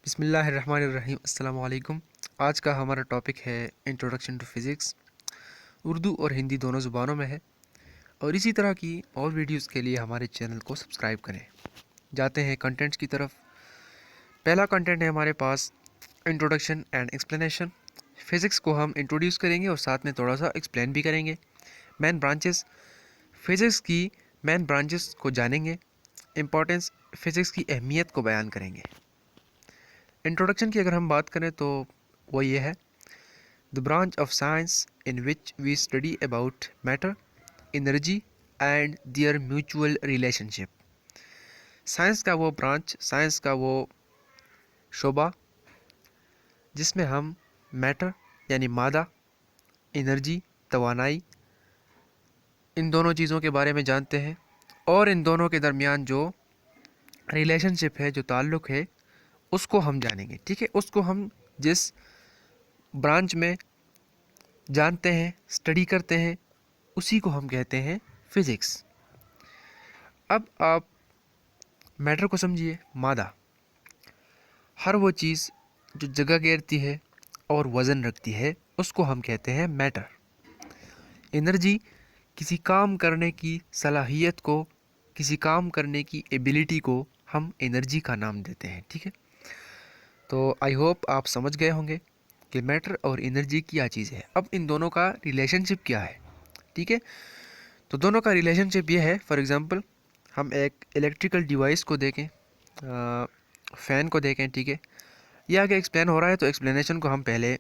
बिस्मिल्लाहिर्रहमानिर्रहीम अस्सलाम वालेकुम। आज का हमारा टॉपिक है इंट्रोडक्शन टू फ़िज़िक्स। उर्दू और हिंदी दोनों ज़ुबानों में है और इसी तरह की और वीडियोस के लिए हमारे चैनल को सब्सक्राइब करें। जाते हैं कंटेंट्स की तरफ। पहला कंटेंट है हमारे पास इंट्रोडक्शन एंड एक्सप्लेनेशन। फ़िज़िक्स को हम इंट्रोड्यूस करेंगे और साथ में थोड़ा सा एक्सप्लेन भी करेंगे। मेन ब्रांचेस, फ़िज़िक्स की मेन ब्रांचेस को जानेंगे। इम्पोर्टेंस, फ़िज़िक्स की अहमियत को बयान करेंगे। इंट्रोडक्शन की अगर हम बात करें तो वो ये है: the branch of science in which we study about matter, energy and their mutual relationship. Science का वो ब्रांच, साइंस का वो शोबा जिसमें हम मैटर यानी मादा, एनर्जी तवानाई, इन दोनों चीज़ों के बारे में जानते हैं और इन दोनों के दरमियान जो रिलेशनशिप है, जो ताल्लुक़ है, उसको हम जानेंगे। ठीक है, उसको हम जिस ब्रांच में जानते हैं, स्टडी करते हैं, उसी को हम कहते हैं फ़िज़िक्स। अब आप मैटर को समझिए। मादा, हर वो चीज़ जो जगह घेरती है और वज़न रखती है, उसको हम कहते हैं मैटर। एनर्जी, किसी काम करने की सलाहियत को, किसी काम करने की एबिलिटी को हम एनर्जी का नाम देते हैं। ठीक है, तो आई होप आप समझ गए होंगे कि मैटर और एनर्जी क्या चीज़ है। अब इन दोनों का रिलेशनशिप क्या है। ठीक है, तो दोनों का रिलेशनशिप ये है। फॉर एग्ज़ाम्पल, हम एक इलेक्ट्रिकल डिवाइस को देखें, फ़ैन को देखें। ठीक है, ये आगे एक्सप्लेन हो रहा है तो एक्सप्लेनेशन को हम पहले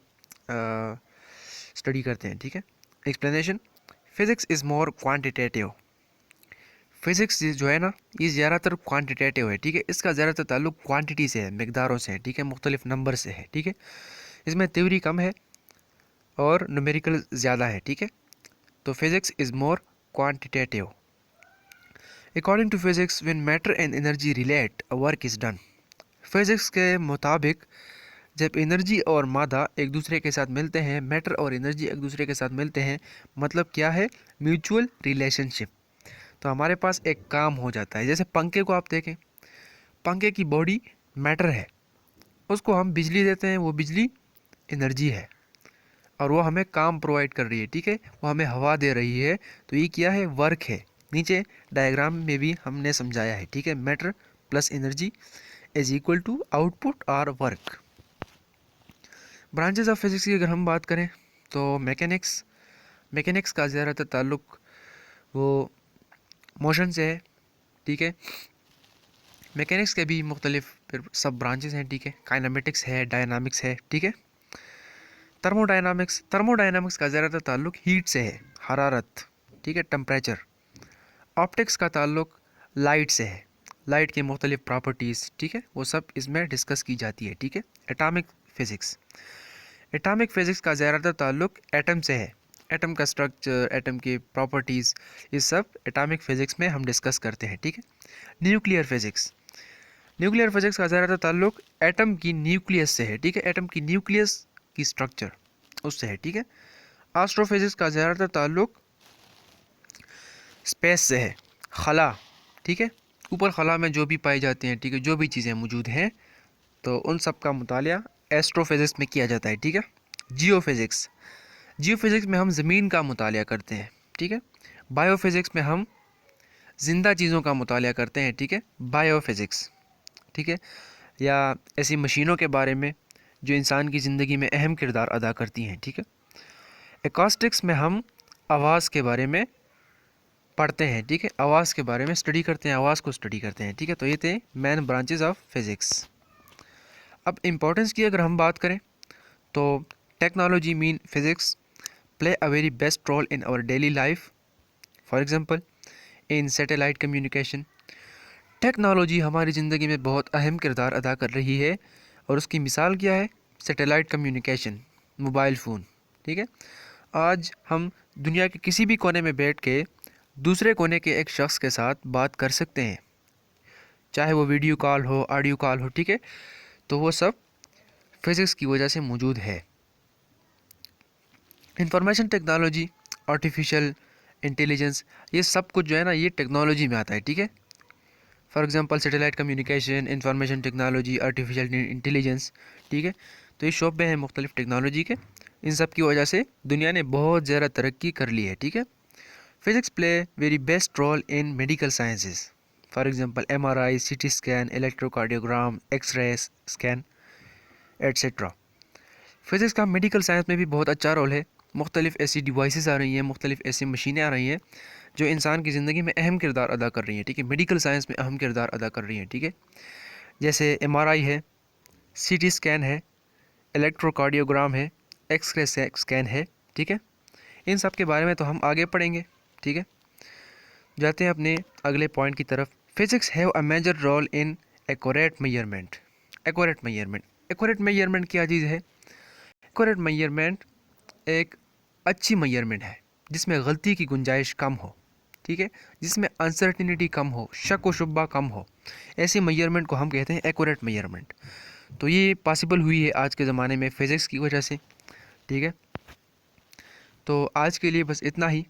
स्टडी करते हैं। ठीक है, explanation, physics is more quantitative. Physics जो है ना, ये ज़्यादातर क्वांटिटेटिव है। ठीक है, इसका ज़्यादातर ताल्लुक क्वांटिटी से है, मकदारों से है। ठीक है, मुख्तलिफ नंबर से है। ठीक है, इसमें थ्योरी कम है और न्यूमेरिकल ज़्यादा है। ठीक है, तो physics is more quantitative. According to physics, when matter and energy relate, a work is done. Physics के मुताबिक जब एनर्जी और मादा एक दूसरे के साथ मिलते हैं, मैटर और एनर्जी एक दूसरे के साथ मिलते हैं, मतलब क्या है? Mutual relationship. तो हमारे पास एक काम हो जाता है। जैसे पंखे को आप देखें, पंखे की बॉडी मैटर है, उसको हम बिजली देते हैं, वो बिजली एनर्जी है और वो हमें काम प्रोवाइड कर रही है। ठीक है, वो हमें हवा दे रही है, तो ये क्या है? वर्क है। नीचे डायग्राम में भी हमने समझाया है। ठीक है, matter plus energy is equal to output और वर्क। ब्रांचेस ऑफ फिज़िक्स की अगर हम बात करें तो मैकेनिक्स, मैकेनिक्स का ज़्यादातर ताल्लुक वो मोशन से है। ठीक है, मैकेनिक्स के भी मुख्तलिफ फिर सब ब्रांचेस हैं। ठीक है, काइनेमेटिक्स है, डायनामिक्स है। ठीक है, थर्मोडायनामिक्स, थर्मोडायनामिक्स का ज़्यादातर ताल्लुक हीट से है, हरारत। ठीक है, टेम्परेचर। ऑप्टिक्स का ताल्लुक लाइट से है, लाइट की मुख्तलिफ प्रॉपर्टीज़। ठीक है, वो सब इसमें डिस्कस की जाती है। ठीक है, एटॉमिक फ़िज़िक्स, एटॉमिक फ़िज़िक्स का ज़्यादातर ताल्लुक एटम से है, एटम का स्ट्रक्चर, एटम की प्रॉपर्टीज़, ये सब एटॉमिक फ़िज़िक्स में हम डिस्कस करते हैं। ठीक है, न्यूक्लियर फ़िज़िक्स, न्यूक्लियर फ़िज़िक्स का ज़्यादातर ताल्लुक एटम की न्यूक्लियस से है। ठीक है, एटम की न्यूक्लियस की स्ट्रक्चर उससे है। ठीक है, एस्ट्रोफिज़िक्स का ज़्यादातर ताल्लुक स्पेस से है, खला। ठीक है, ऊपर खला में जो भी पाई जाती हैं, ठीक है, जो भी चीज़ें मौजूद हैं, तो उन सब का मुतालिया एस्ट्रोफिज़िक्स में किया जाता है। ठीक है, जियोफिज़िक्स, जियोफिज़िक्स में हम ज़मीन का मुतालिया करते हैं। ठीक है, बायोफिज़िक्स में हम ज़िंदा चीज़ों का मुतालिया करते हैं। ठीक है, बायोफिज़िक्स। ठीक है, या ऐसी मशीनों के बारे में जो इंसान की ज़िंदगी में अहम किरदार अदा करती हैं। ठीक है, एकॉस्टिक्स में हम आवाज़ के बारे में पढ़ते हैं। ठीक है, आवाज़ के बारे में स्टडी करते हैं, आवाज़ को स्टडी करते हैं। ठीक है, तो ये थे मेन ब्रांचेस ऑफ फिज़िक्स। अब इम्पोर्टेंस की अगर हम बात करें तो technology mean physics play a very best role in our daily life. For example, in satellite communication, technology हमारी ज़िंदगी में बहुत अहम किरदार अदा कर रही है और उसकी मिसाल क्या है? Satellite communication, mobile phone. ठीक है, आज हम दुनिया के किसी भी कोने में बैठ के दूसरे कोने के एक शख्स के साथ बात कर सकते हैं, चाहे वो वीडियो कॉल हो, ऑडियो कॉल हो। ठीक है, तो वो सब फिज़िक्स की वजह से मौजूद है। इंफॉर्मेशन टेक्नोलॉजी, आर्टिफिशियल इंटेलिजेंस, ये सब कुछ जो है ना, ये टेक्नोलॉजी में आता है। ठीक है, for example satellite communication, information technology, artificial intelligence. ठीक है, तो ये शोबे हैं मुख्तलिफ टेक्नोलॉजी के। इन सब की वजह से दुनिया ने बहुत ज़्यादा तरक्की कर ली है। ठीक है, physics play very best role in medical sciences. For example MRI, CT scan, electrocardiogram, X ray scan etcetera. Physics का मेडिकल साइंस में भी बहुत अच्छा रोल है। मुख्तलिफ ऐसी डिवाइसेस आ रही हैं, मुख्तलिफ ऐसी मशीनें आ रही हैं जो इंसान की ज़िंदगी में अहम किरदार अदा कर रही हैं। ठीक है, मेडिकल साइंस में अहम किरदार अदा कर रही हैं। ठीक है, जैसे MRI है, CT स्कैन है, इलेक्ट्रोकार्डियोग्राम है, एक्सरे स्कैन है। ठीक है, इन सब के बारे में तो हम आगे पढ़ेंगे। ठीक है, जाते हैं अपने अगले पॉइंट की तरफ। Physics have a major role in accurate measurement. Accurate measurement क्या चीज़ है? एक्यूरेट मेजरमेंट एक अच्छी मेजरमेंट है जिसमें गलती की गुंजाइश कम हो। ठीक है, जिसमें अनसर्टिनिटी कम हो, शक व शुबा कम हो, ऐसी मेजरमेंट को हम कहते हैं एक्यूरेट मेजरमेंट। तो ये पॉसिबल हुई है आज के ज़माने में फ़िज़िक्स की वजह से। ठीक है, तो आज के लिए बस इतना ही।